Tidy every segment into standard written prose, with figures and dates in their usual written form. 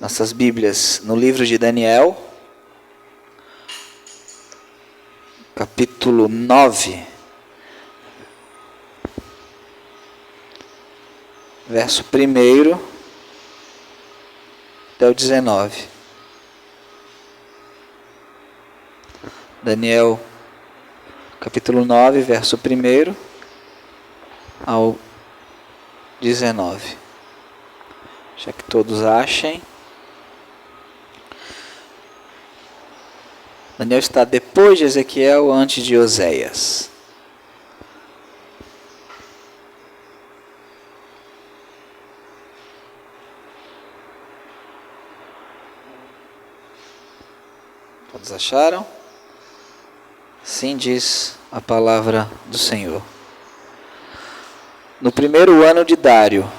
nossas Bíblias no livro de Daniel, capítulo 9, verso 1 até o 19. Daniel, capítulo 9, verso 1 ao 19. Já que todos achem. Daniel está depois de Ezequiel, antes de Oséias. Todos acharam? Sim, diz a palavra do Senhor. No primeiro ano de Dário,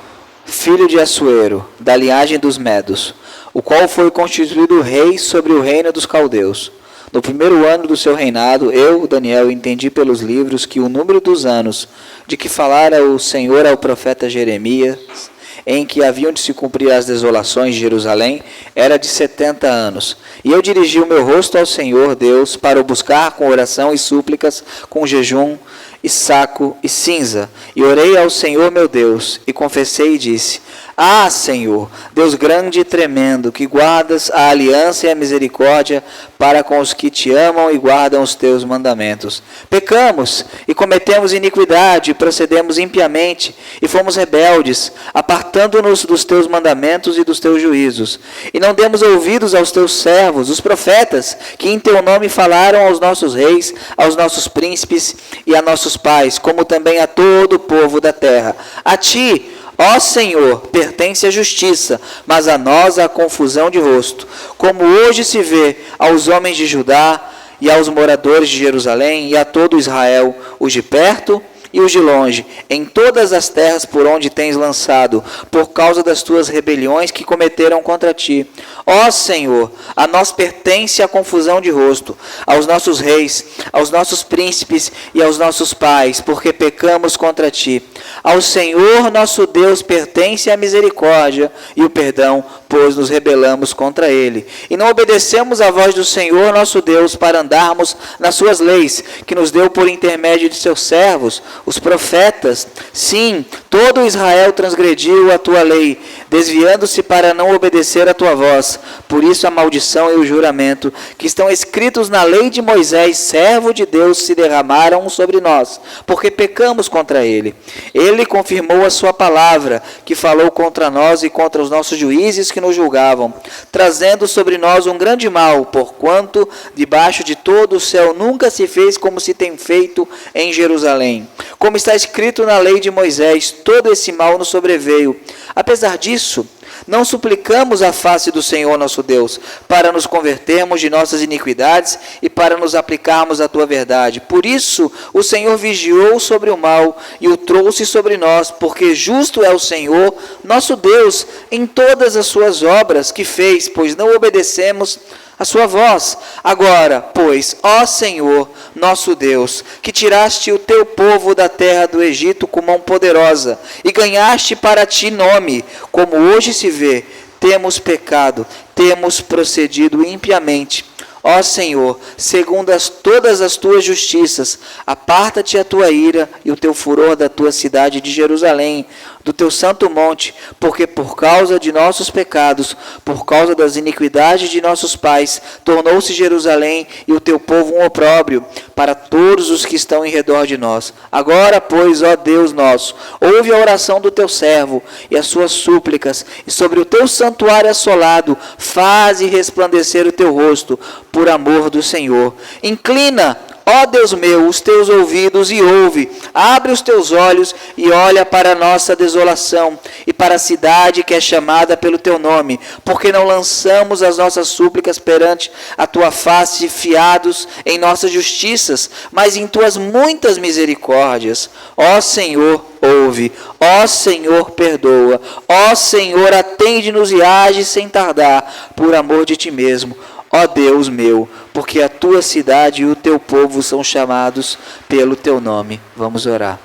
filho de Assuero, da linhagem dos Medos, o qual foi constituído rei sobre o reino dos caldeus. No primeiro ano do seu reinado, eu, Daniel, entendi pelos livros que o número dos anos de que falara o Senhor ao profeta Jeremias, em que haviam de se cumprir as desolações de Jerusalém, era de 70 anos. E eu dirigi o meu rosto ao Senhor Deus para o buscar com oração e súplicas, com jejum e saco e cinza. E orei ao Senhor meu Deus, e confessei e disse: Ah, Senhor, Deus grande e tremendo, que guardas a aliança e a misericórdia para com os que te amam e guardam os teus mandamentos. Pecamos e cometemos iniquidade, e procedemos impiamente, e fomos rebeldes, apartando-nos dos teus mandamentos e dos teus juízos. E não demos ouvidos aos teus servos, os profetas, que em teu nome falaram aos nossos reis, aos nossos príncipes e a nossos pais, como também a todo o povo da terra. A ti, ó Senhor, pertence a justiça, mas a nós a confusão de rosto, como hoje se vê aos homens de Judá e aos moradores de Jerusalém e a todo Israel, os de perto e os de longe, em todas as terras por onde tens lançado, por causa das tuas rebeliões que cometeram contra ti. Ó Senhor, a nós pertence a confusão de rosto, aos nossos reis, aos nossos príncipes e aos nossos pais, porque pecamos contra ti. Ao Senhor nosso Deus pertence a misericórdia e o perdão, pois nos rebelamos contra ele. E não obedecemos à voz do Senhor nosso Deus para andarmos nas suas leis, que nos deu por intermédio de seus servos, os profetas. Sim, todo Israel transgrediu a tua lei, desviando-se para não obedecer a tua voz. Por isso a maldição e o juramento, que estão escritos na lei de Moisés, servo de Deus, se derramaram sobre nós, porque pecamos contra ele. Ele confirmou a sua palavra, que falou contra nós e contra os nossos juízes que nos julgavam, trazendo sobre nós um grande mal, porquanto debaixo de todo o céu nunca se fez como se tem feito em Jerusalém. Como está escrito na lei de Moisés, todo esse mal nos sobreveio. Apesar disso, não suplicamos a face do Senhor nosso Deus, para nos convertermos de nossas iniquidades e para nos aplicarmos à tua verdade. Por isso, o Senhor vigiou sobre o mal e o trouxe sobre nós, porque justo é o Senhor nosso Deus em todas as suas obras que fez, pois não obedecemos a sua voz. Agora, pois, ó Senhor, nosso Deus, que tiraste o teu povo da terra do Egito com mão poderosa e ganhaste para ti nome, como hoje se vê, temos pecado, temos procedido impiamente. Ó Senhor, segundo todas as tuas justiças, aparta-te a tua ira e o teu furor da tua cidade de Jerusalém, do teu santo monte, porque por causa de nossos pecados, por causa das iniquidades de nossos pais, tornou-se Jerusalém e o teu povo um opróbrio para todos os que estão em redor de nós. Agora, pois, ó Deus nosso, ouve a oração do teu servo e as suas súplicas, e sobre o teu santuário assolado, faze resplandecer o teu rosto, por amor do Senhor. Inclina, ó Deus meu, os teus ouvidos e ouve, abre os teus olhos e olha para a nossa desolação e para a cidade que é chamada pelo teu nome, porque não lançamos as nossas súplicas perante a tua face fiados em nossas justiças, mas em tuas muitas misericórdias. Ó Senhor, ouve, ó Senhor, perdoa, ó Senhor, atende-nos e age sem tardar, por amor de ti mesmo. Ó Deus meu, porque a tua cidade e o teu povo são chamados pelo teu nome. Vamos orar.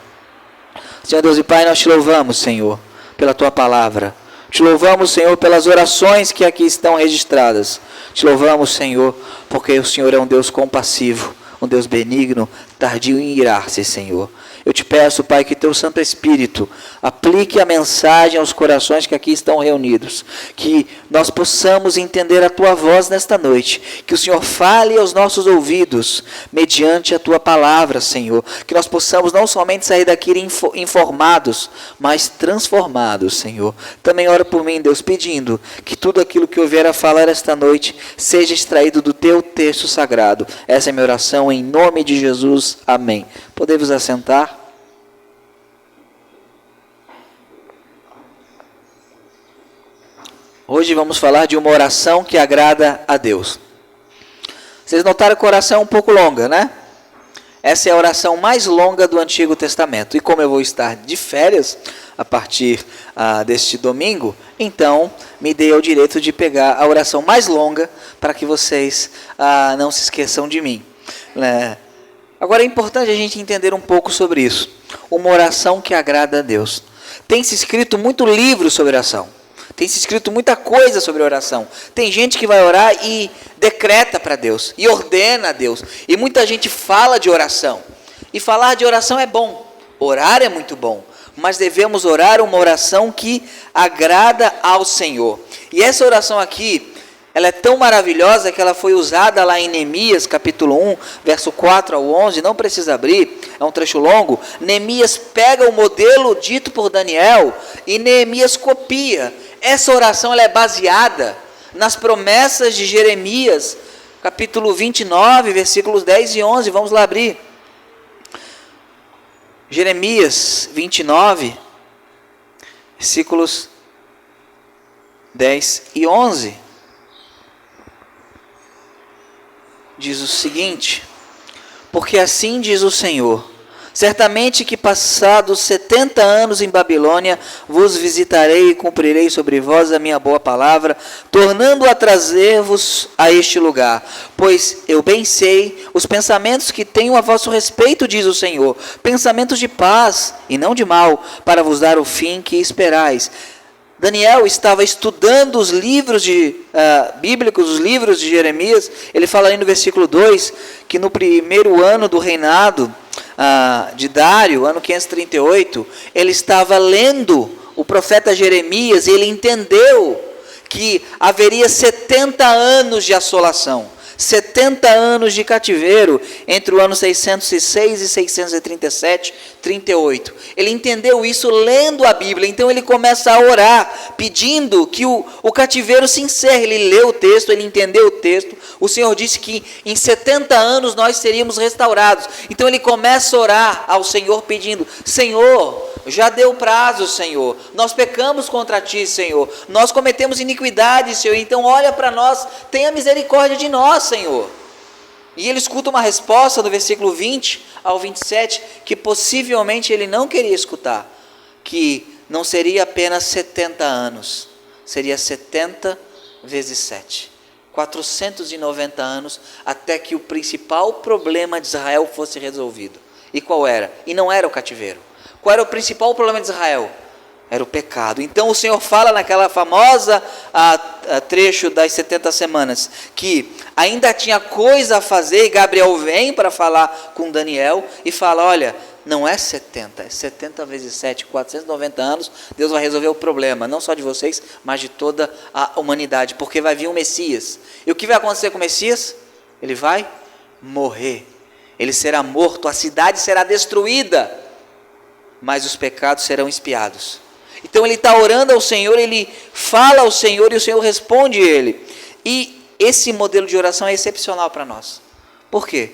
Senhor Deus e Pai, nós te louvamos, Senhor, pela tua palavra. Te louvamos, Senhor, pelas orações que aqui estão registradas. Te louvamos, Senhor, porque o Senhor é um Deus compassivo, um Deus benigno, tardio em irar-se, Senhor. Eu te peço, Pai, que teu Santo Espírito aplique a mensagem aos corações que aqui estão reunidos, que nós possamos entender a tua voz nesta noite, que o Senhor fale aos nossos ouvidos, mediante a tua palavra, Senhor, que nós possamos não somente sair daqui informados, mas transformados, Senhor. Também oro por mim, Deus, pedindo que tudo aquilo que eu vier a falar esta noite seja extraído do teu texto sagrado. Essa é a minha oração, em nome de Jesus. Amém. Podemos assentar? Hoje vamos falar de uma oração que agrada a Deus. Vocês notaram que a oração é um pouco longa, né? Essa é a oração mais longa do Antigo Testamento. E como eu vou estar de férias a partir deste domingo, então me dei ao direito de pegar a oração mais longa para que vocês não se esqueçam de mim. Agora é importante a gente entender um pouco sobre isso. Uma oração que agrada a Deus. Tem se escrito muito livro sobre oração. Tem se escrito muita coisa sobre oração. Tem gente que vai orar e decreta para Deus, e ordena a Deus. E muita gente fala de oração. E falar de oração é bom. Orar é muito bom. Mas devemos orar uma oração que agrada ao Senhor. E essa oração aqui, ela é tão maravilhosa que ela foi usada lá em Neemias, capítulo 1, verso 4 ao 11, não precisa abrir, é um trecho longo. Neemias pega o modelo dito por Daniel e Neemias copia. Essa oração ela é baseada nas promessas de Jeremias, capítulo 29, versículos 10 e 11, vamos lá abrir. Jeremias 29, versículos 10 e 11. Diz o seguinte: porque assim diz o Senhor, certamente que passados 70 anos em Babilônia, vos visitarei e cumprirei sobre vós a minha boa palavra, tornando a trazer-vos a este lugar. Pois eu bem sei os pensamentos que tenho a vosso respeito, diz o Senhor, pensamentos de paz e não de mal, para vos dar o fim que esperais. Daniel estava estudando os livros bíblicos, os livros de Jeremias. Ele fala aí no versículo 2, que no primeiro ano do reinado de Dário, ano 538, ele estava lendo o profeta Jeremias e ele entendeu que haveria 70 anos de assolação. 70 anos de cativeiro entre o ano 606 e 637, 38. Ele entendeu isso lendo a Bíblia, então ele começa a orar, pedindo que o cativeiro se encerre. Ele leu o texto, ele entendeu o texto. O Senhor disse que em 70 anos nós seríamos restaurados. Então ele começa a orar ao Senhor pedindo: Senhor, já deu prazo, Senhor, nós pecamos contra Ti, Senhor, nós cometemos iniquidade, Senhor, então olha para nós, tenha misericórdia de nós, Senhor. E ele escuta uma resposta do versículo 20 ao 27, que possivelmente ele não queria escutar, que não seria apenas 70 anos, seria 70 vezes 7, 490 anos, até que o principal problema de Israel fosse resolvido. E qual era? E não era o cativeiro. Qual era o principal problema de Israel? Era o pecado. Então o Senhor fala naquela famosa trecho das 70 semanas, que ainda tinha coisa a fazer, e Gabriel vem para falar com Daniel, e fala: olha, não é 70, é 70 vezes 7, 490 anos, Deus vai resolver o problema, não só de vocês, mas de toda a humanidade, porque vai vir um Messias. E o que vai acontecer com o Messias? Ele vai morrer, ele será morto, a cidade será destruída, mas os pecados serão expiados. Então ele está orando ao Senhor, ele fala ao Senhor e o Senhor responde ele. E esse modelo de oração é excepcional para nós. Por quê?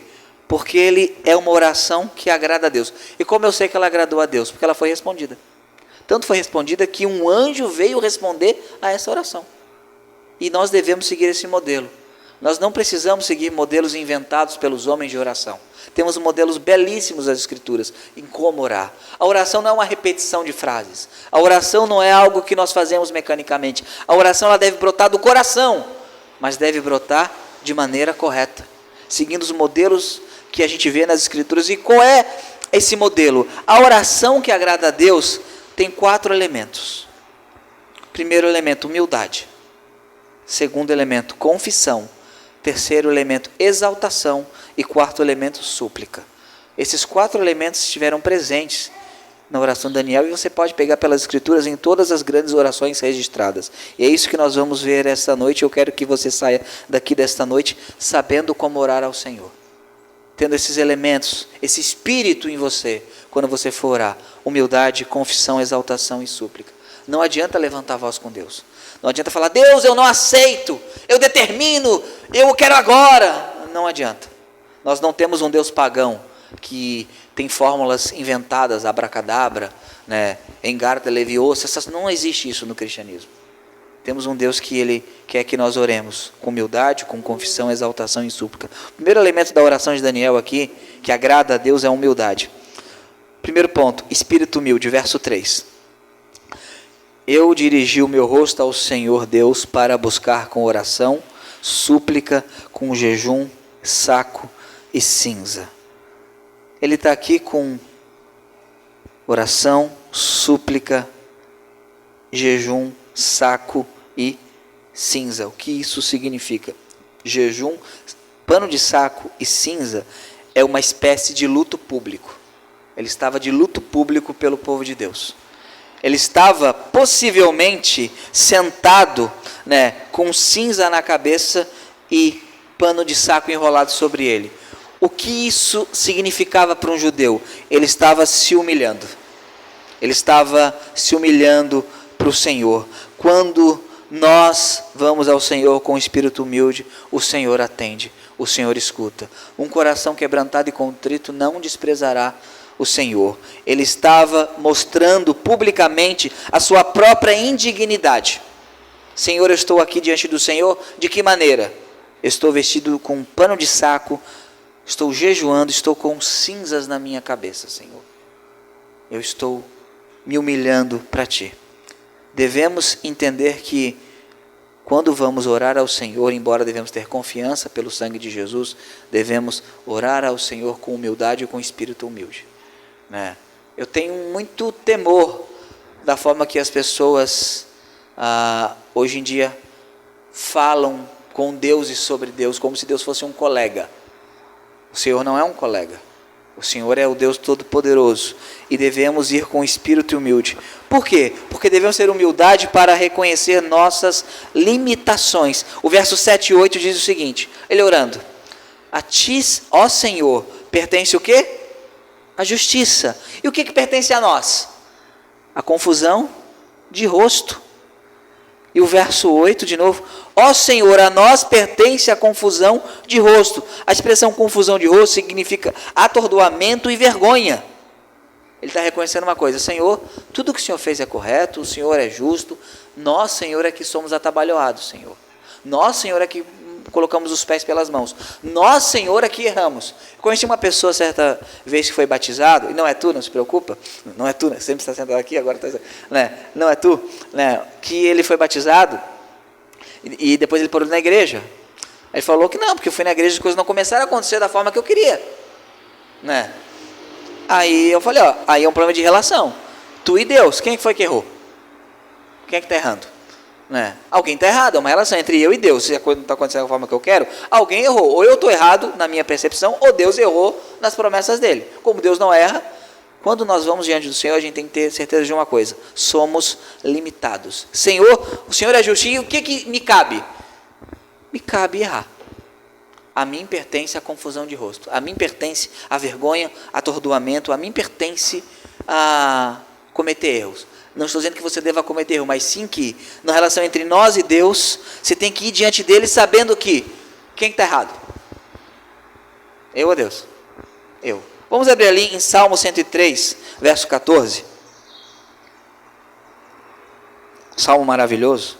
Porque ele é uma oração que agrada a Deus. E como eu sei que ela agradou a Deus? Porque ela foi respondida. Tanto foi respondida que um anjo veio responder a essa oração. E nós devemos seguir esse modelo. Nós não precisamos seguir modelos inventados pelos homens de oração. Temos modelos belíssimos das Escrituras em como orar. A oração não é uma repetição de frases. A oração não é algo que nós fazemos mecanicamente. A oração ela deve brotar do coração, mas deve brotar de maneira correta, seguindo os modelos que a gente vê nas Escrituras. E qual é esse modelo? A oração que agrada a Deus tem 4 elementos. Primeiro elemento, humildade. Segundo elemento, confissão. Terceiro elemento, exaltação. E quarto elemento, súplica. Esses 4 elementos estiveram presentes na oração de Daniel, e você pode pegar pelas escrituras em todas as grandes orações registradas. E é isso que nós vamos ver esta noite. Eu quero que você saia daqui desta noite sabendo como orar ao Senhor, tendo esses elementos, esse espírito em você, quando você for orar: humildade, confissão, exaltação e súplica. Não adianta levantar a voz com Deus, não adianta falar: Deus, eu não aceito, eu determino, eu quero agora. Não adianta. Nós não temos um Deus pagão que tem fórmulas inventadas, abracadabra, né, engarda, leviosa. Não existe isso no cristianismo. Temos um Deus que Ele quer que nós oremos com humildade, com confissão, exaltação e súplica. O primeiro elemento da oração de Daniel aqui, que agrada a Deus, é a humildade. Primeiro ponto, espírito humilde, verso 3. Eu dirigi o meu rosto ao Senhor Deus para buscar com oração, súplica, com jejum, saco e cinza. Ele está aqui com oração, súplica, jejum, saco e cinza. O que isso significa? Jejum, pano de saco e cinza é uma espécie de luto público. Ele estava de luto público pelo povo de Deus. Ele estava possivelmente sentado, né, com cinza na cabeça e pano de saco enrolado sobre ele. O que isso significava para um judeu? Ele estava se humilhando. Ele estava se humilhando para o Senhor. Quando nós vamos ao Senhor com espírito humilde, o Senhor atende, o Senhor escuta. Um coração quebrantado e contrito não desprezará o Senhor. Ele estava mostrando publicamente a sua própria indignidade. Senhor, eu estou aqui diante do Senhor, de que maneira? Eu estou vestido com um pano de saco, estou jejuando, estou com cinzas na minha cabeça, Senhor. Eu estou me humilhando para Ti. Devemos entender que quando vamos orar ao Senhor, embora devemos ter confiança pelo sangue de Jesus, devemos orar ao Senhor com humildade e com espírito humilde, né? Eu tenho muito temor da forma que as pessoas hoje em dia falam com Deus e sobre Deus, como se Deus fosse um colega. O Senhor não é um colega. O Senhor é o Deus Todo-Poderoso. E devemos ir com espírito humilde. Por quê? Porque devemos ter humildade para reconhecer nossas limitações. O verso 7 e 8 diz o seguinte, ele orando: a Ti, ó Senhor, pertence o quê? A justiça. E o que pertence a nós? A confusão de rosto. E o verso 8 de novo: ó Senhor, a nós pertence a confusão de rosto. A expressão confusão de rosto significa atordoamento e vergonha. Ele está reconhecendo uma coisa: Senhor, tudo que o Senhor fez é correto, o Senhor é justo. Nós, Senhor, é que somos atabalhoados, Senhor. Nós, Senhor, é que colocamos os pés pelas mãos. Nós, Senhor, é que erramos. Eu conheci uma pessoa certa vez que foi batizado, e não é tu, não se preocupa, não é tu, né? Sempre está sentado aqui, agora está, né? Não é tu, né? Que ele foi batizado e depois ele parou na igreja. Ele falou que não, porque eu fui na igreja e as coisas não começaram a acontecer da forma que eu queria, né? Aí eu falei, ó, aí é um problema de relação. Tu e Deus, quem foi que errou? Quem é que está errando? Né? Alguém está errado, é uma relação entre eu e Deus. Se a coisa não está acontecendo da forma que eu quero, alguém errou. Ou eu estou errado na minha percepção, ou Deus errou nas promessas dele. Como Deus não erra, quando nós vamos diante do Senhor, a gente tem que ter certeza de uma coisa: somos limitados. Senhor, o Senhor é justo, e o que me cabe? Me cabe errar. A mim pertence a confusão de rosto, a mim pertence a vergonha, atordoamento, a mim pertence a cometer erros. Não estou dizendo que você deva cometer erro, mas sim que na relação entre nós e Deus, você tem que ir diante dele sabendo que quem está errado? Eu ou Deus? Eu. Vamos abrir ali em Salmo 103, verso 14. Salmo maravilhoso.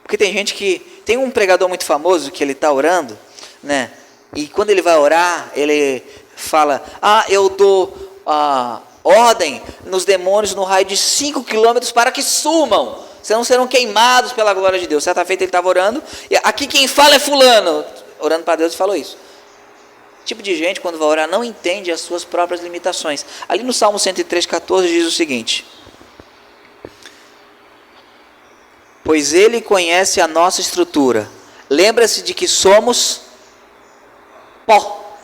Porque tem gente que... Tem um pregador muito famoso que ele está orando, né? E quando ele vai orar, ele fala: eu dou ordem nos demônios no raio de 5 quilômetros para que sumam, senão serão queimados pela glória de Deus. Certa feita ele estava orando, e aqui quem fala é fulano, orando para Deus, e falou isso. Tipo de gente, quando vai orar, não entende as suas próprias limitações. Ali no Salmo 103, 14 diz o seguinte: pois Ele conhece a nossa estrutura. Lembra-se de que somos pó.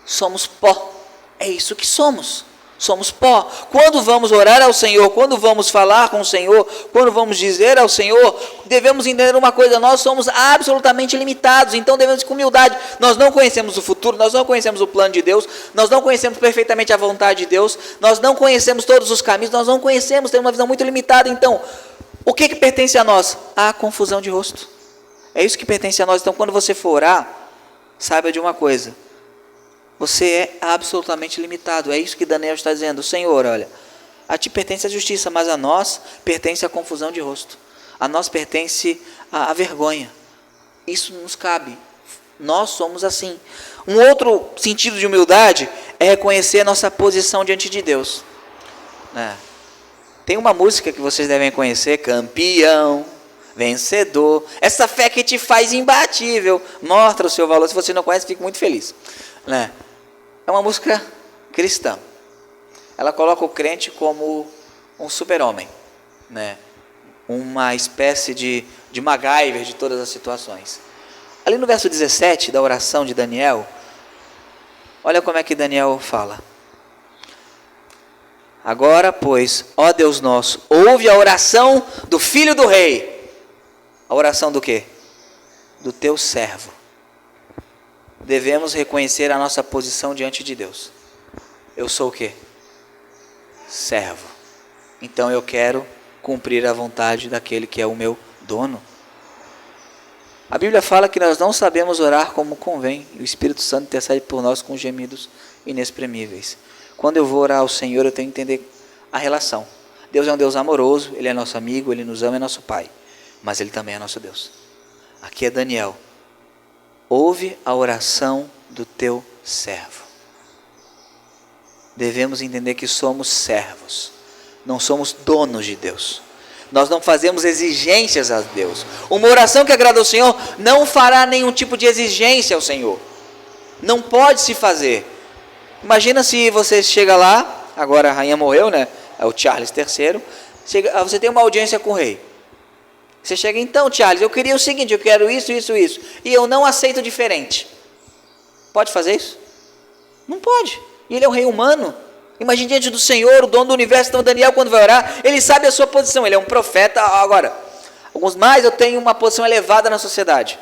Somos pó. É isso que somos. Somos pó. Quando vamos orar ao Senhor, quando vamos falar com o Senhor, quando vamos dizer ao Senhor, devemos entender uma coisa: nós somos absolutamente limitados. Então devemos com humildade. Nós não conhecemos o futuro, nós não conhecemos o plano de Deus, nós não conhecemos perfeitamente a vontade de Deus, nós não conhecemos todos os caminhos, nós não conhecemos, temos uma visão muito limitada. Então, o que pertence a nós? A confusão de rosto. É isso que pertence a nós. Então, quando você for orar, saiba de uma coisa: você é absolutamente limitado. É isso que Daniel está dizendo. Senhor, olha, a ti pertence a justiça, mas a nós pertence a confusão de rosto. A nós pertence a vergonha. Isso nos cabe. Nós somos assim. Um outro sentido de humildade é reconhecer a nossa posição diante de Deus. Tem uma música que vocês devem conhecer: campeão, vencedor. Essa fé que te faz imbatível. Mostra o seu valor. Se você não conhece, fico muito feliz. É uma música cristã. Ela coloca o crente como um super-homem, uma espécie de MacGyver de todas as situações. Ali no verso 17 da oração de Daniel, olha como é que Daniel fala: agora, pois, ó Deus nosso, ouve a oração do filho do rei. A oração do quê? Do teu servo. Devemos reconhecer a nossa posição diante de Deus. Eu sou o quê? Servo. Então eu quero cumprir a vontade daquele que é o meu dono. A Bíblia fala que nós não sabemos orar como convém, e o Espírito Santo intercede por nós com gemidos inexprimíveis. Quando eu vou orar ao Senhor, eu tenho que entender a relação. Deus é um Deus amoroso, Ele é nosso amigo, Ele nos ama, é nosso Pai, mas Ele também é nosso Deus. Aqui é Daniel: ouve a oração do teu servo. Devemos entender que somos servos, não somos donos de Deus. Nós não fazemos exigências a Deus. Uma oração que agrada ao Senhor não fará nenhum tipo de exigência ao Senhor. Não pode se fazer. Imagina se você chega lá, agora a rainha morreu, é o Charles III, você tem uma audiência com o rei. Você chega: então, Charles, eu queria o seguinte, eu quero isso, isso, isso, e eu não aceito diferente. Pode fazer isso? Não pode. E ele é um rei humano. Imagine diante do Senhor, o dono do universo. Então Daniel, quando vai orar, ele sabe a sua posição. Ele é um profeta. Agora, alguns mais, eu tenho uma posição elevada na sociedade.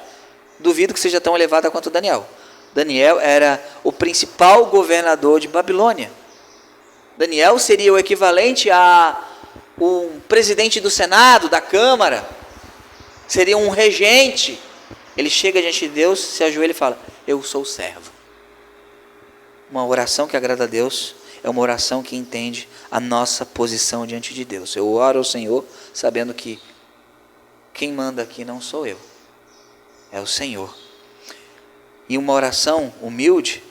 Duvido que seja tão elevada quanto Daniel. Daniel era o principal governador de Babilônia. Daniel seria o equivalente a um presidente do Senado, da Câmara. Seria um regente. Ele chega diante de Deus, se ajoelha e fala: eu sou servo. Uma oração que agrada a Deus é uma oração que entende a nossa posição diante de Deus. Eu oro ao Senhor sabendo que quem manda aqui não sou eu, é o Senhor. E uma oração humilde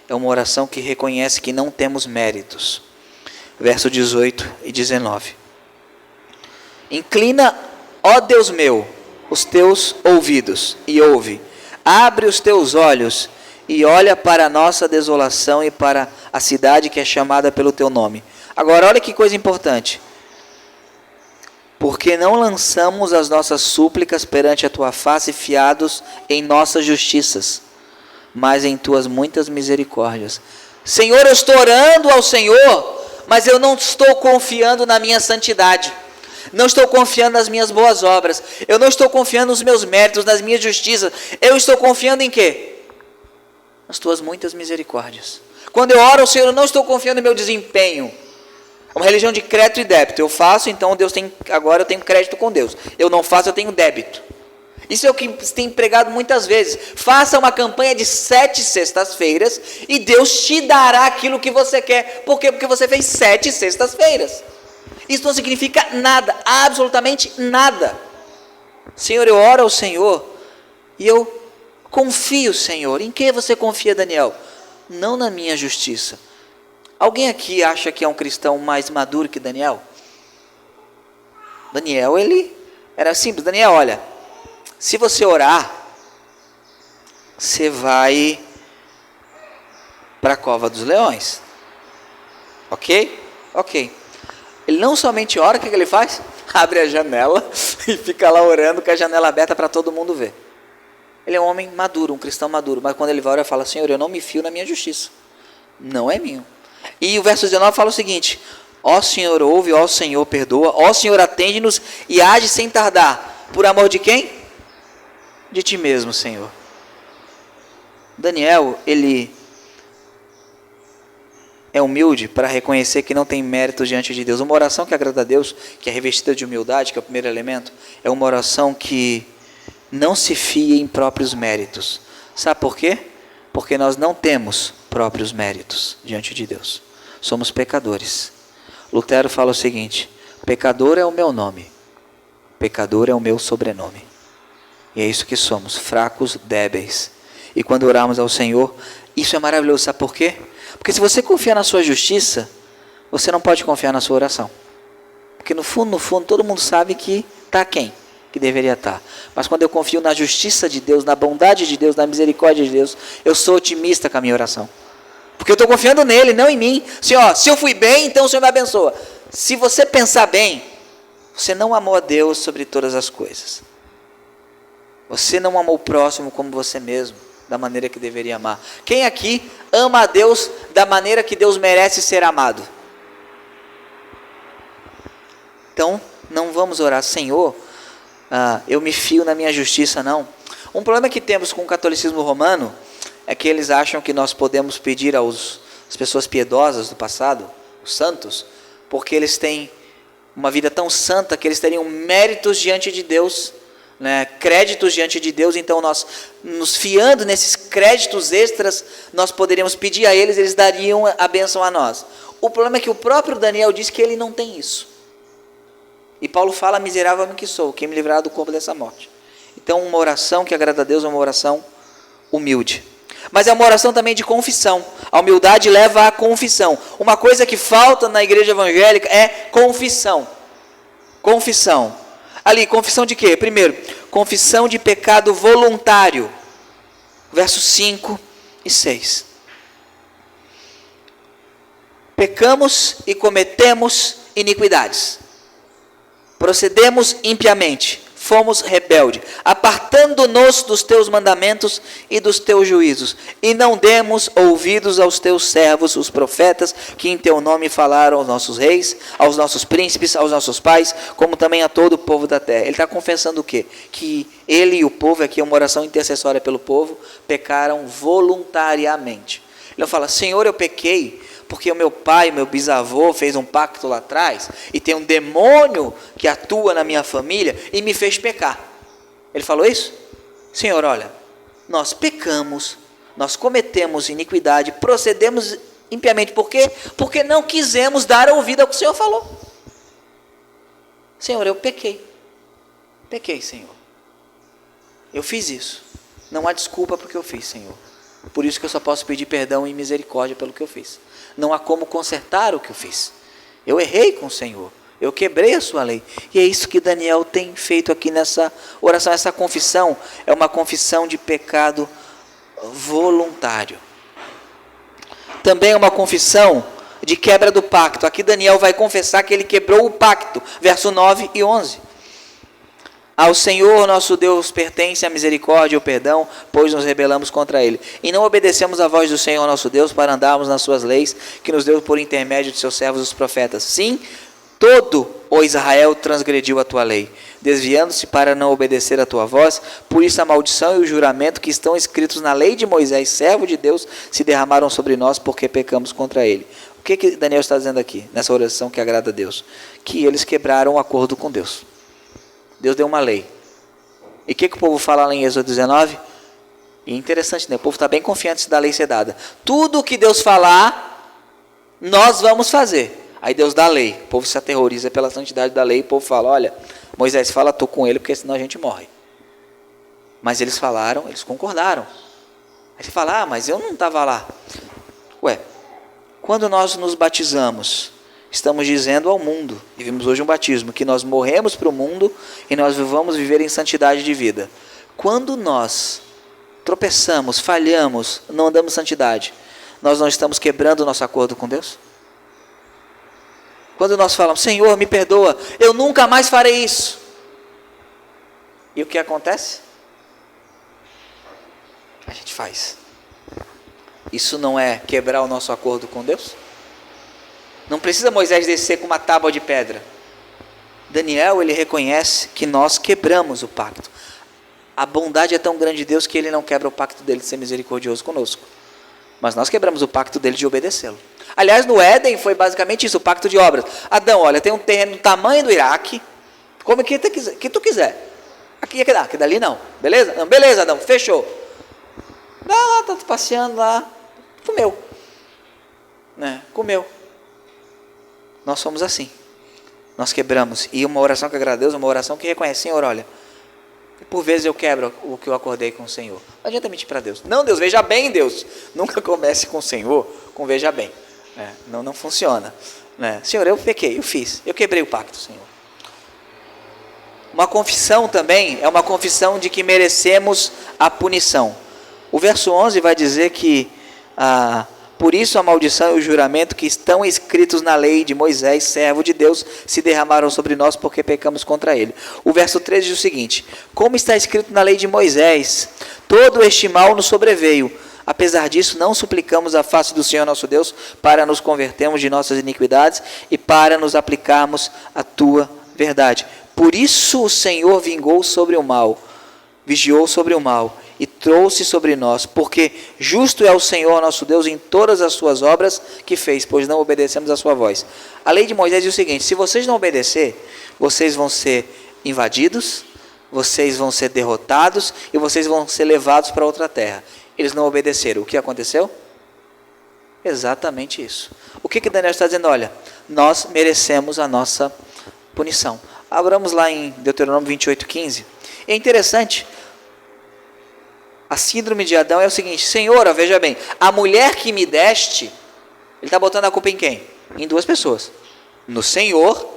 é uma oração que reconhece que não temos méritos. Verso 18 e 19. Inclina, ó Deus meu, os teus ouvidos e ouve. Abre os teus olhos e olha para a nossa desolação e para a cidade que é chamada pelo teu nome. Agora, olha que coisa importante. Porque não lançamos as nossas súplicas perante a tua face fiados em nossas justiças, mas em tuas muitas misericórdias. Senhor, eu estou orando ao Senhor, mas eu não estou confiando na minha santidade. Não estou confiando nas minhas boas obras. Eu não estou confiando nos meus méritos, nas minhas justiças. Eu estou confiando em quê? Nas tuas muitas misericórdias. Quando eu oro ao Senhor, eu não estou confiando no meu desempenho. É uma religião de crédito e débito. Eu faço, então agora eu tenho crédito com Deus. Eu não faço, eu tenho débito. Isso é o que tem pregado muitas vezes. Faça uma campanha de 7 sextas-feiras e Deus te dará aquilo que você quer. Por quê? Porque você fez 7 sextas-feiras. Isso não significa nada, absolutamente nada. Senhor, eu oro ao Senhor e eu confio, Senhor. Em que você confia, Daniel? Não na minha justiça. Alguém aqui acha que é um cristão mais maduro que Daniel? Daniel, ele era simples. Daniel, olha, se você orar, você vai para a cova dos leões. Ok? Ok. Ele não somente ora, o que ele faz? abre a janela e fica lá orando com a janela aberta para todo mundo ver. Ele é um homem maduro, um cristão maduro, mas quando ele vai orar, fala: Senhor, eu não me fio na minha justiça, não é minha. E o verso 19 fala o seguinte: ó Senhor, ouve, ó Senhor, perdoa, ó Senhor, atende-nos e age sem tardar. Por amor de quem? De ti mesmo, Senhor. Daniel, ele é humilde para reconhecer que não tem mérito diante de Deus. Uma oração que agrada a Deus, que é revestida de humildade, que é o primeiro elemento, é uma oração que não se fia em próprios méritos. Sabe por quê? Porque nós não temos próprios méritos diante de Deus. Somos pecadores. Lutero fala o seguinte: pecador é o meu nome, pecador é o meu sobrenome. E é isso que somos, fracos, débeis. E quando orarmos ao Senhor, isso é maravilhoso. Sabe por quê? Porque se você confia na sua justiça, você não pode confiar na sua oração. Porque no fundo, todo mundo sabe que está quem? Que deveria estar. Mas quando eu confio na justiça de Deus, na bondade de Deus, na misericórdia de Deus, eu sou otimista com a minha oração. Porque eu estou confiando nele, não em mim. Senhor, se eu fui bem, então o Senhor me abençoa. Se você pensar bem, você não amou a Deus sobre todas as coisas. Você não amou o próximo como você mesmo, da maneira que deveria amar. Quem aqui ama a Deus da maneira que Deus merece ser amado? Então, não vamos orar: Senhor, eu me fio na minha justiça, não. Um problema que temos com o catolicismo romano é que eles acham que nós podemos pedir às pessoas piedosas do passado, os santos, porque eles têm uma vida tão santa que eles teriam méritos diante de Deus, né, créditos diante de Deus. Então nós, nos fiando nesses créditos extras, nós poderíamos pedir a eles, eles dariam a bênção a nós. O problema é que o próprio Daniel diz que ele não tem isso. E Paulo fala: miserável homem que sou, quem me livrará do corpo dessa morte. Então uma oração que agrada a Deus é uma oração humilde. Mas é uma oração também de confissão. A humildade leva à confissão. Uma coisa que falta na igreja evangélica é confissão. Confissão. Ali, confissão de quê? Primeiro, confissão de pecado voluntário. Versos 5 e 6. Pecamos e cometemos iniquidades. Procedemos impiamente. Fomos rebeldes, apartando-nos dos teus mandamentos e dos teus juízos, e não demos ouvidos aos teus servos, os profetas, que em teu nome falaram aos nossos reis, aos nossos príncipes, aos nossos pais, como também a todo o povo da terra. Ele está confessando o quê? Que ele e o povo, aqui é uma oração intercessória pelo povo, pecaram voluntariamente. Ele fala: Senhor, eu pequei, porque o meu pai, meu bisavô fez um pacto lá atrás, e tem um demônio que atua na minha família e me fez pecar. Ele falou isso? Senhor, olha, nós pecamos, nós cometemos iniquidade, procedemos impiamente. Por quê? Porque não quisemos dar ouvido ao que o Senhor falou. Senhor, eu pequei. Pequei, Senhor. Eu fiz isso. Não há desculpa porque eu fiz, Senhor. Por isso que eu só posso pedir perdão e misericórdia pelo que eu fiz. Não há como consertar o que eu fiz. Eu errei com o Senhor. Eu quebrei a sua lei. E é isso que Daniel tem feito aqui nessa oração. Essa confissão é uma confissão de pecado voluntário. Também é uma confissão de quebra do pacto. Aqui Daniel vai confessar que ele quebrou o pacto. Verso 9 e 11. Ao Senhor nosso Deus pertence a misericórdia e o perdão, pois nos rebelamos contra Ele. E não obedecemos a voz do Senhor nosso Deus para andarmos nas suas leis, que nos deu por intermédio de seus servos os profetas. Sim, todo o Israel transgrediu a tua lei, desviando-se para não obedecer a tua voz. Por isso a maldição e o juramento que estão escritos na lei de Moisés, servo de Deus, se derramaram sobre nós, porque pecamos contra Ele. O que Daniel está dizendo aqui, nessa oração que agrada a Deus? Que eles quebraram o acordo com Deus. Deus deu uma lei. E o que o povo fala lá em Êxodo 19? E interessante, né? O povo está bem confiante da lei ser dada. Tudo o que Deus falar, nós vamos fazer. Aí Deus dá a lei. O povo se aterroriza pela santidade da lei. O povo fala: olha, Moisés fala, estou com ele, porque senão a gente morre. Mas eles falaram, eles concordaram. Aí você fala: mas eu não estava lá. Ué, quando nós nos batizamos, estamos dizendo ao mundo, e vimos hoje um batismo, que nós morremos para o mundo e nós vamos viver em santidade de vida. Quando nós tropeçamos, falhamos, não andamos em santidade, nós não estamos quebrando o nosso acordo com Deus? Quando nós falamos, Senhor, me perdoa, eu nunca mais farei isso. E o que acontece? A gente faz. Isso não é quebrar o nosso acordo com Deus? Não precisa Moisés descer com uma tábua de pedra. Daniel, ele reconhece que nós quebramos o pacto. A bondade é tão grande de Deus que ele não quebra o pacto dele de ser misericordioso conosco. Mas nós quebramos o pacto dele de obedecê-lo. Aliás, no Éden foi basicamente isso, o pacto de obras. Adão, olha, tem um terreno do tamanho do Iraque, como que tu quiser. Aqui, aqui dali não, beleza? Não, beleza, Adão, fechou. Lá, tá passeando lá, comeu. Né? Comeu. Nós somos assim. Nós quebramos. E uma oração que agrada a Deus é uma oração que reconhece, Senhor, olha, por vezes eu quebro o que eu acordei com o Senhor. Não adianta mentir para Deus. Não, Deus, veja bem, Deus. Nunca comece com o Senhor, com veja bem. Não funciona. Senhor, eu pequei, eu fiz. Eu quebrei o pacto, Senhor. Uma confissão também é uma confissão de que merecemos a punição. O verso 11 vai dizer que por isso a maldição e o juramento que estão escritos na lei de Moisés, servo de Deus, se derramaram sobre nós porque pecamos contra ele. O verso 13 diz o seguinte: como está escrito na lei de Moisés, todo este mal nos sobreveio. Apesar disso, não suplicamos a face do Senhor nosso Deus para nos convertermos de nossas iniquidades e para nos aplicarmos a tua verdade. Por isso o Senhor vingou sobre o mal, vigiou sobre o mal e trouxe sobre nós, porque justo é o Senhor nosso Deus em todas as suas obras que fez, pois não obedecemos a sua voz. A lei de Moisés diz o seguinte: se vocês não obedecer, vocês vão ser invadidos, vocês vão ser derrotados e vocês vão ser levados para outra terra. Eles não obedeceram. O que aconteceu? Exatamente isso. O que Daniel está dizendo? Olha, nós merecemos a nossa punição. Abramos lá em Deuteronômio 28:15. É interessante. A síndrome de Adão é o seguinte: Senhor, veja bem, a mulher que me deste, ele está botando a culpa em quem? Em duas pessoas: no Senhor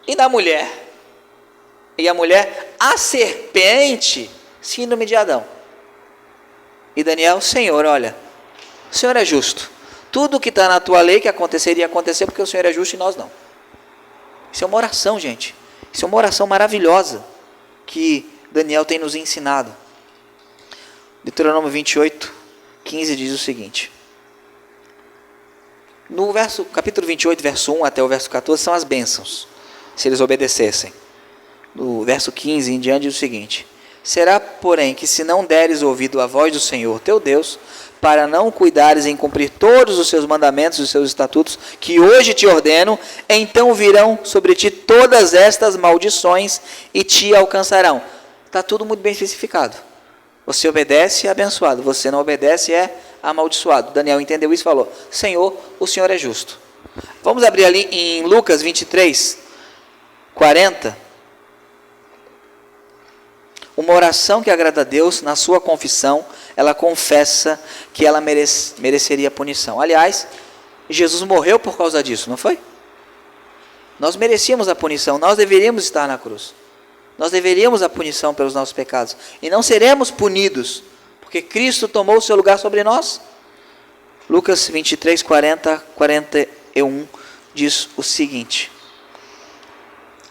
e na mulher. E a mulher, a serpente, síndrome de Adão. E Daniel, Senhor, olha, o Senhor é justo. Tudo que está na tua lei que aconteceria, acontecer porque o Senhor é justo e nós não. Isso é uma oração, gente. Isso é uma oração maravilhosa que Daniel tem nos ensinado. Deuteronômio 28:15 diz o seguinte. No capítulo 28, verso 1 até o verso 14, são as bênçãos, se eles obedecessem. No verso 15 em diante diz o seguinte: será, porém, que se não deres ouvido à voz do Senhor teu Deus, para não cuidares em cumprir todos os seus mandamentos e os seus estatutos, que hoje te ordeno, então virão sobre ti todas estas maldições e te alcançarão. Está tudo muito bem especificado. Você obedece, é abençoado. Você não obedece, é amaldiçoado. Daniel entendeu isso e falou: Senhor, o Senhor é justo. Vamos abrir ali em Lucas 23:40. Uma oração que agrada a Deus, na sua confissão, ela confessa que ela mereceria punição. Aliás, Jesus morreu por causa disso, não foi? Nós merecíamos a punição, nós deveríamos estar na cruz. Nós deveríamos a punição pelos nossos pecados. E não seremos punidos, porque Cristo tomou o seu lugar sobre nós. Lucas 23:40-41 diz o seguinte.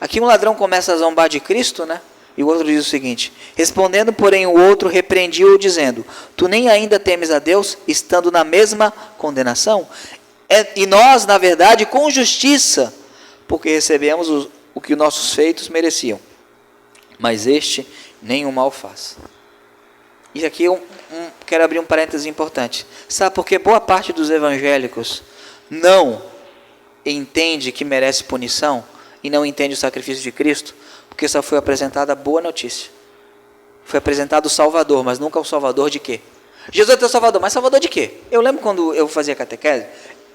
Aqui um ladrão começa a zombar de Cristo, né? E o outro diz o seguinte: respondendo, porém, o outro repreendiu-o, dizendo: tu nem ainda temes a Deus, estando na mesma condenação? E nós, na verdade, com justiça, porque recebemos o que nossos feitos mereciam. Mas este nenhum mal faz. E aqui eu quero abrir um parêntese importante. Sabe por que boa parte dos evangélicos não entende que merece punição e não entende o sacrifício de Cristo? Porque só foi apresentada a boa notícia. Foi apresentado o Salvador, mas nunca o Salvador de quê? Jesus é teu Salvador, mas Salvador de quê? Eu lembro quando eu fazia catequese,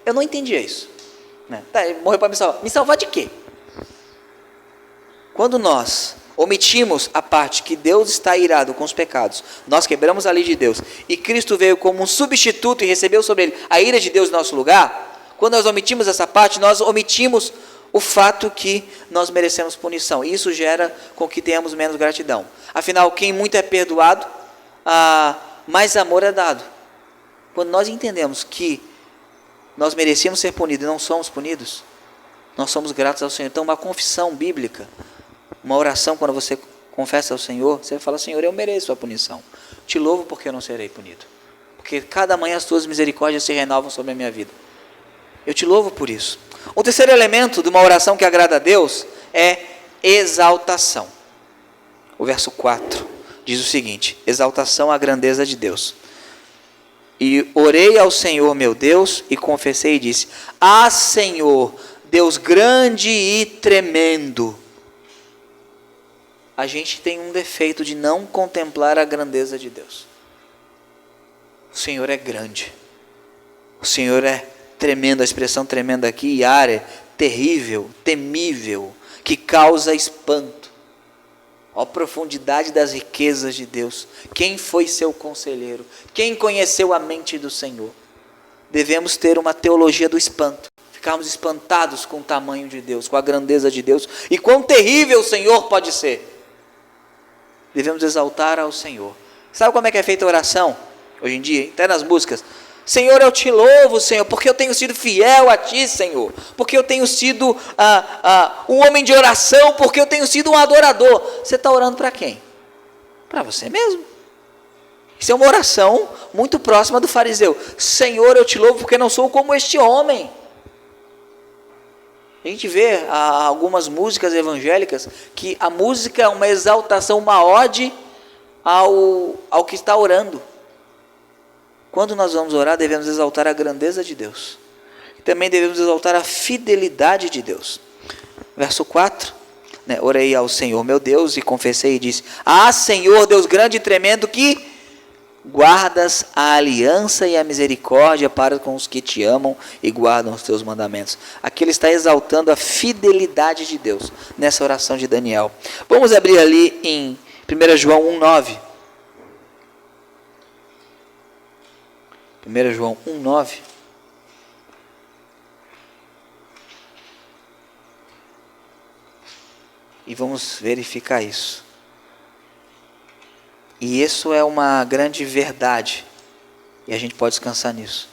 eu não entendia isso. Tá, ele morreu para me salvar. Me salvar de quê? Quando nós omitimos a parte que Deus está irado com os pecados, nós quebramos a lei de Deus, e Cristo veio como um substituto e recebeu sobre ele a ira de Deus em nosso lugar, quando nós omitimos essa parte, nós omitimos o fato que nós merecemos punição. E isso gera com que tenhamos menos gratidão. Afinal, quem muito é perdoado, mais amor é dado. Quando nós entendemos que nós merecíamos ser punidos e não somos punidos, Nós somos gratos ao Senhor. Então, uma confissão bíblica, uma oração, quando você confessa ao Senhor, você fala: Senhor, eu mereço a punição. Te louvo porque eu não serei punido. Porque cada manhã as tuas misericórdias se renovam sobre a minha vida. Eu te louvo por isso. O terceiro elemento de uma oração que agrada a Deus é exaltação. O verso 4 diz o seguinte: exaltação à grandeza de Deus. E orei ao Senhor meu Deus e confessei e disse: Ah, Senhor, Deus grande e tremendo. A gente tem um defeito de não contemplar a grandeza de Deus. O Senhor é grande. O Senhor é tremendo. A expressão tremenda aqui, Yahvé, terrível, temível, que causa espanto. Ó, a profundidade das riquezas de Deus. Quem foi seu conselheiro? Quem conheceu a mente do Senhor? Devemos ter uma teologia do espanto. Ficarmos espantados com o tamanho de Deus, com a grandeza de Deus e quão terrível o Senhor pode ser. Devemos exaltar ao Senhor. Sabe como é que é feita a oração? Hoje em dia, até nas músicas: Senhor, eu te louvo, Senhor, porque eu tenho sido fiel a Ti, Senhor. Porque eu tenho sido um homem de oração, porque eu tenho sido um adorador. Você está orando para quem? Para você mesmo. Isso é uma oração muito próxima do fariseu. Senhor, eu te louvo porque não sou como este homem. A gente vê algumas músicas evangélicas que a música é uma exaltação, uma ode ao que está orando. Quando nós vamos orar, devemos exaltar a grandeza de Deus. E também devemos exaltar a fidelidade de Deus. Verso 4, né? Orei ao Senhor meu Deus e confessei e disse: Ah, Senhor, Deus grande e tremendo, que guardas a aliança e a misericórdia para com os que te amam e guardam os teus mandamentos. Aqui ele está exaltando a fidelidade de Deus nessa oração de Daniel. Vamos abrir ali em 1 João 1,9. 1 João 1,9. E vamos verificar isso. E isso é uma grande verdade. E a gente pode descansar nisso.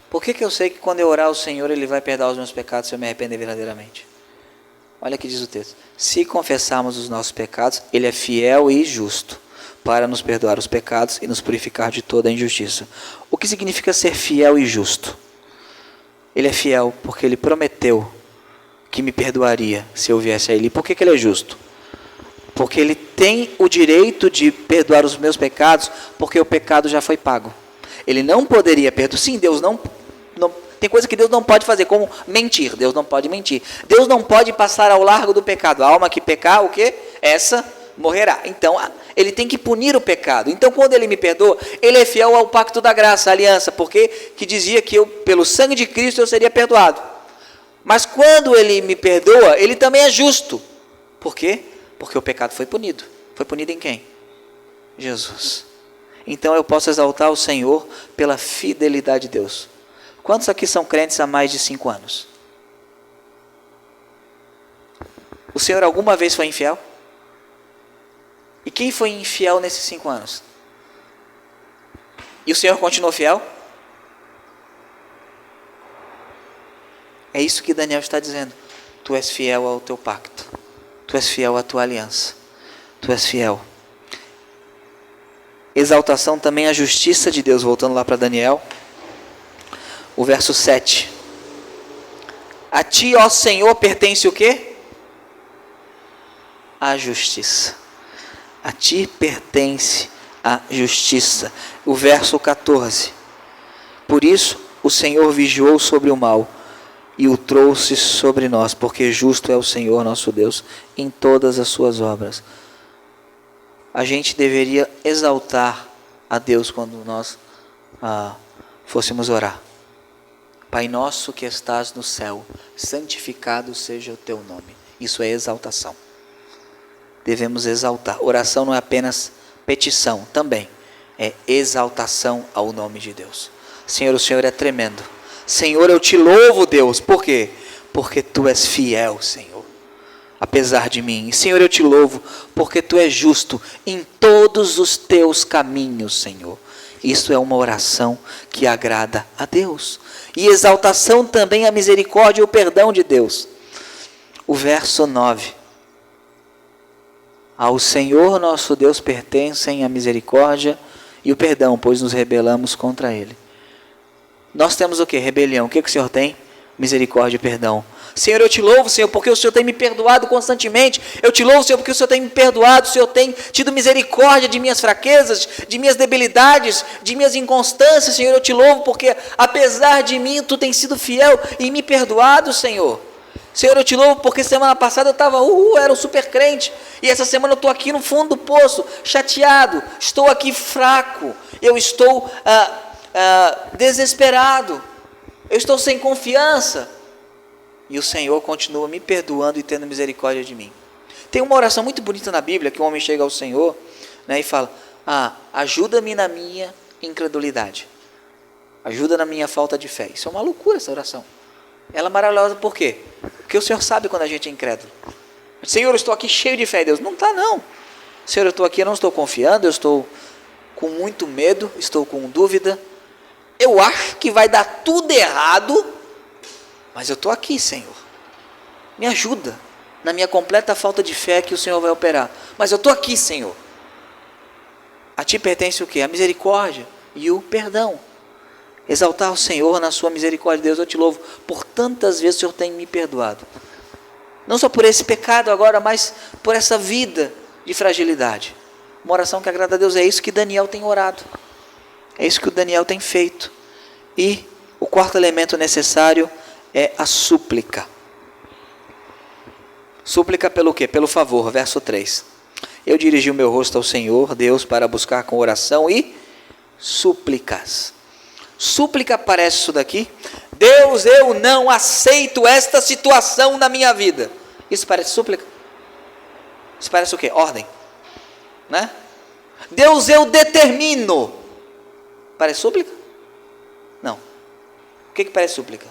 Por que eu sei que quando eu orar ao Senhor, Ele vai perdoar os meus pecados se eu me arrepender verdadeiramente? Olha o que diz o texto: se confessarmos os nossos pecados, Ele é fiel e justo para nos perdoar os pecados e nos purificar de toda a injustiça. O que significa ser fiel e justo? Ele é fiel porque Ele prometeu que me perdoaria se eu viesse a Ele. Por que Ele é justo? Porque Ele tem o direito de perdoar os meus pecados, porque o pecado já foi pago. Ele não poderia perdoar. Sim, Deus não tem coisa que Deus não pode fazer, como mentir. Deus não pode mentir. Deus não pode passar ao largo do pecado. A alma que pecar, o quê? Essa morrerá. Então, Ele tem que punir o pecado. Então, quando Ele me perdoa, Ele é fiel ao pacto da graça, a aliança, porque que dizia que eu, pelo sangue de Cristo, eu seria perdoado. Mas quando Ele me perdoa, Ele também é justo. Por quê? Porque o pecado foi punido. Foi punido em quem? Jesus. Então eu posso exaltar o Senhor pela fidelidade de Deus. Quantos aqui são crentes há mais de 5 anos? O Senhor alguma vez foi infiel? E quem foi infiel nesses 5 anos? E o Senhor continuou fiel? É isso que Daniel está dizendo. Tu és fiel ao teu pacto. Tu és fiel à tua aliança. Tu és fiel. Exaltação também à justiça de Deus. Voltando lá para Daniel. O verso 7. A ti, ó Senhor, pertence o quê? A justiça. A ti pertence a justiça. O verso 14. Por isso o Senhor vigiou sobre o mal e o trouxe sobre nós, porque justo é o Senhor nosso Deus em todas as suas obras. A gente deveria exaltar a Deus quando nós fôssemos orar. Pai nosso que estás no céu, santificado seja o teu nome. Isso é exaltação. Devemos exaltar. Oração não é apenas petição, também é exaltação ao nome de Deus. Senhor, o Senhor é tremendo. Senhor, eu te louvo, Deus. Por quê? Porque tu és fiel, Senhor, apesar de mim. Senhor, eu te louvo porque tu és justo em todos os teus caminhos, Senhor. Isso é uma oração que agrada a Deus. E exaltação também à misericórdia e o perdão de Deus. O verso 9. Ao Senhor nosso Deus pertencem a misericórdia e o perdão, pois nos rebelamos contra Ele. Nós temos o que? Rebelião. O que o Senhor tem? Misericórdia e perdão. Senhor, eu te louvo, Senhor, porque o Senhor tem me perdoado constantemente. Eu te louvo, Senhor, porque o Senhor tem me perdoado. O Senhor tem tido misericórdia de minhas fraquezas, de minhas debilidades, de minhas inconstâncias. Senhor, eu te louvo porque, apesar de mim, Tu tens sido fiel e me perdoado, Senhor. Senhor, eu te louvo porque semana passada eu estava, era um super crente. E essa semana eu estou aqui no fundo do poço, chateado. Estou aqui fraco. Eu estou desesperado. Eu estou sem confiança. E o Senhor continua me perdoando e tendo misericórdia de mim. Tem uma oração muito bonita na Bíblia, que o homem chega ao Senhor, né, e fala, ajuda-me na minha incredulidade. Ajuda na minha falta de fé. Isso é uma loucura, essa oração. Ela é maravilhosa por quê? Porque o Senhor sabe quando a gente é incrédulo. Senhor, eu estou aqui cheio de fé, Deus. Não está não. Senhor, eu estou aqui, eu não estou confiando, eu estou com muito medo, estou com dúvida. Eu acho que vai dar tudo errado, mas eu estou aqui, Senhor. Me ajuda na minha completa falta de fé que o Senhor vai operar. Mas eu estou aqui, Senhor. A Ti pertence o quê? A misericórdia e o perdão. Exaltar o Senhor na sua misericórdia. Deus, eu te louvo por tantas vezes o Senhor tem me perdoado. Não só por esse pecado agora, mas por essa vida de fragilidade. Uma oração que agrada a Deus. É isso que Daniel tem orado. É isso que o Daniel tem feito. E o quarto elemento necessário é a súplica. Súplica pelo quê? Pelo favor. Verso 3. Eu dirigi o meu rosto ao Senhor, Deus, para buscar com oração e súplicas. Súplica parece isso daqui. Deus, eu não aceito esta situação na minha vida. Isso parece súplica? Isso parece o quê? Ordem, né? Deus, eu determino. Parece súplica? Não. O que parece súplica?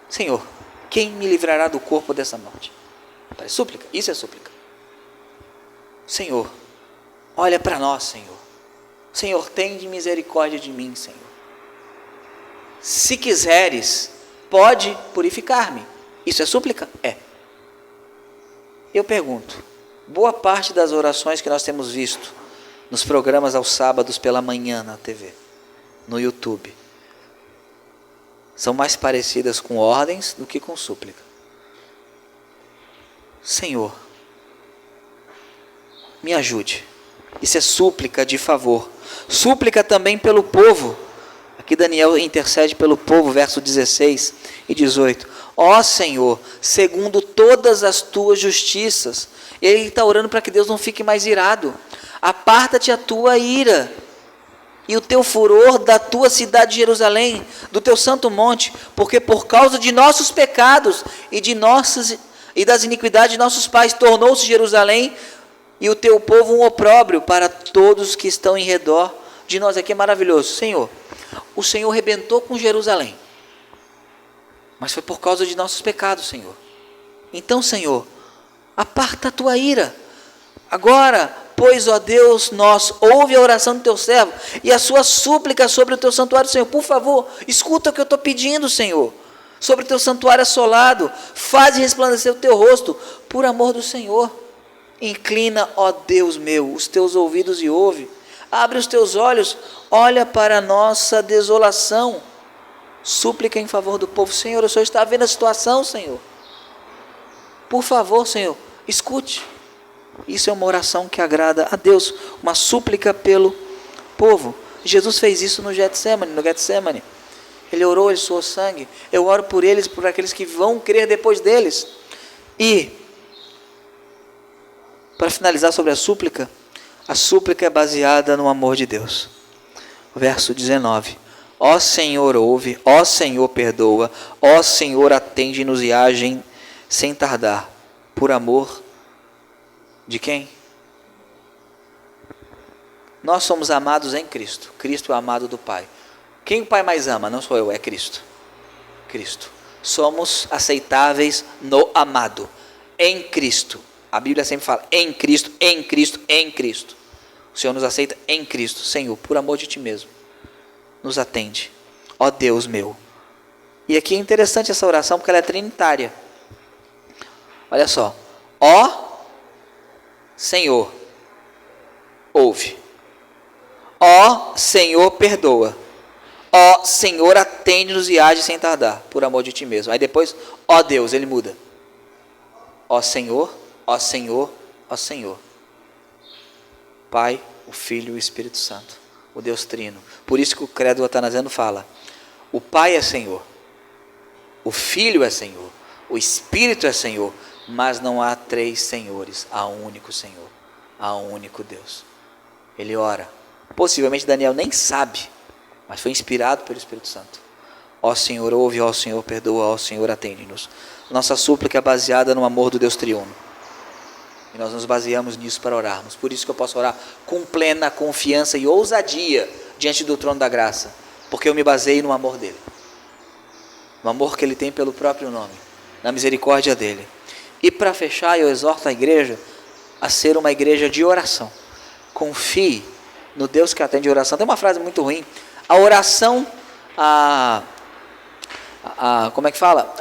Senhor, quem me livrará do corpo dessa morte? Parece súplica? Isso é súplica. Senhor, olha para nós, Senhor. Senhor, tem de misericórdia de mim, Senhor. Se quiseres, pode purificar-me. Isso é súplica? É. Eu pergunto, boa parte das orações que nós temos visto nos programas aos sábados pela manhã na TV, no YouTube, são mais parecidas com ordens do que com súplica. Senhor, me ajude. Isso é súplica de favor. Súplica também pelo povo. Aqui Daniel intercede pelo povo, verso 16 e 18. Ó Senhor, segundo todas as tuas justiças. Ele está orando para que Deus não fique mais irado. Aparta-te a tua ira e o teu furor da tua cidade de Jerusalém, do teu santo monte, porque por causa de nossos pecados e das iniquidades de nossos pais, tornou-se Jerusalém e o teu povo um opróbrio para todos que estão em redor de nós. Aqui é maravilhoso. Senhor, o Senhor rebentou com Jerusalém, mas foi por causa de nossos pecados, Senhor. Então, Senhor, aparta a tua ira. Agora, pois, ó Deus nosso, ouve a oração do teu servo e a sua súplica sobre o teu santuário, Senhor. Por favor, escuta o que eu estou pedindo, Senhor. Sobre o teu santuário assolado, faz resplandecer o teu rosto, por amor do Senhor. Inclina, ó Deus meu, os teus ouvidos e ouve. Abre os teus olhos, olha para a nossa desolação. Súplica em favor do povo. Senhor, o Senhor está vendo a situação, Senhor. Por favor, Senhor, escute. Isso é uma oração que agrada a Deus. Uma súplica pelo povo. Jesus fez isso no Getsemane. Ele orou, ele suou sangue. Eu oro por eles, por aqueles que vão crer depois deles. E, para finalizar sobre a súplica é baseada no amor de Deus. Verso 19. Ó Senhor, ouve, ó Senhor, perdoa, ó Senhor, atende-nos e agem sem tardar, por amor de quem? Nós somos amados em Cristo. Cristo é o amado do Pai. Quem o Pai mais ama? Não sou eu, é Cristo. Cristo. Somos aceitáveis no amado. Em Cristo. A Bíblia sempre fala em Cristo, em Cristo, em Cristo. O Senhor nos aceita em Cristo. Senhor, por amor de Ti mesmo, nos atende. Ó Deus meu. E aqui é interessante essa oração porque ela é trinitária. Olha só. Ó Senhor, ouve. Ó Senhor, perdoa. Ó Senhor, atende-nos e age sem tardar, por amor de Ti mesmo. Aí depois, ó Deus, ele muda. Ó Senhor, ó Senhor, ó Senhor. Pai, o Filho e o Espírito Santo, o Deus Trino. Por isso que o credo atanasiano fala: o Pai é Senhor, o Filho é Senhor, o Espírito é Senhor, mas não há três senhores, há um único Senhor, há um único Deus. Ele ora, possivelmente Daniel nem sabe, mas foi inspirado pelo Espírito Santo. Ó Senhor, ouve, ó Senhor, perdoa, ó Senhor, atende-nos. Nossa súplica é baseada no amor do Deus triuno. E nós nos baseamos nisso para orarmos. Por isso que eu posso orar com plena confiança e ousadia diante do trono da graça. Porque eu me baseio no amor dele. No amor que ele tem pelo próprio nome. Na misericórdia dele. E para fechar, eu exorto a igreja a ser uma igreja de oração. Confie no Deus que atende a oração. Tem uma frase muito ruim. A oração, como é que fala?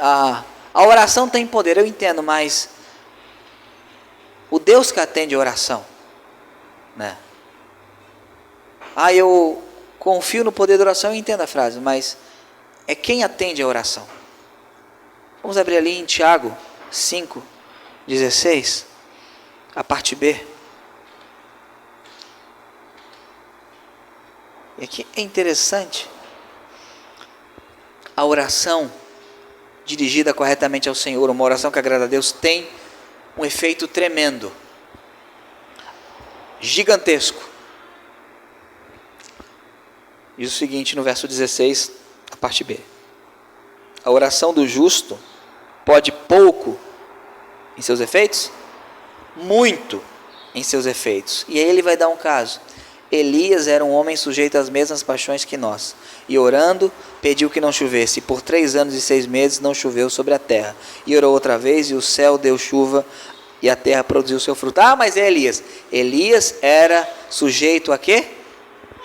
A oração tem poder, eu entendo, mas o Deus que atende a oração, né? Eu confio no poder da oração, eu entendo a frase, mas é quem atende a oração. Vamos abrir ali em Tiago 5:16, a parte B. E aqui é interessante, a oração dirigida corretamente ao Senhor, uma oração que agrada a Deus, tem um efeito tremendo, gigantesco. Diz o seguinte no verso 16, a parte B: a oração do justo pode pouco em seus efeitos, muito em seus efeitos. E aí ele vai dar um caso. Elias era um homem sujeito às mesmas paixões que nós, e orando, pediu que não chovesse. Por 3 anos e 6 meses não choveu sobre a terra. E orou outra vez, e o céu deu chuva, e a terra produziu seu fruto. Mas é Elias. Elias era sujeito a quê?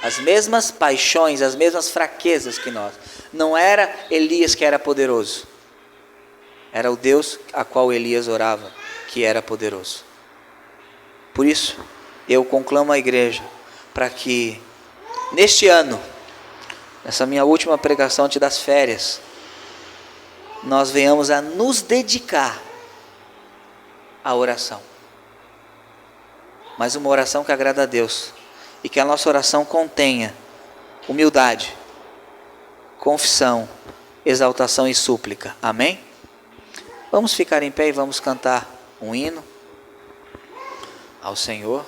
As mesmas paixões, as mesmas fraquezas que nós. Não era Elias que era poderoso. Era o Deus a qual Elias orava, que era poderoso. Por isso, eu conclamo a igreja, para que neste ano, nessa minha última pregação antes das férias, nós venhamos a nos dedicar à oração. Mas uma oração que agrada a Deus, e que a nossa oração contenha humildade, confissão, exaltação e súplica. Amém? Vamos ficar em pé e vamos cantar um hino ao Senhor.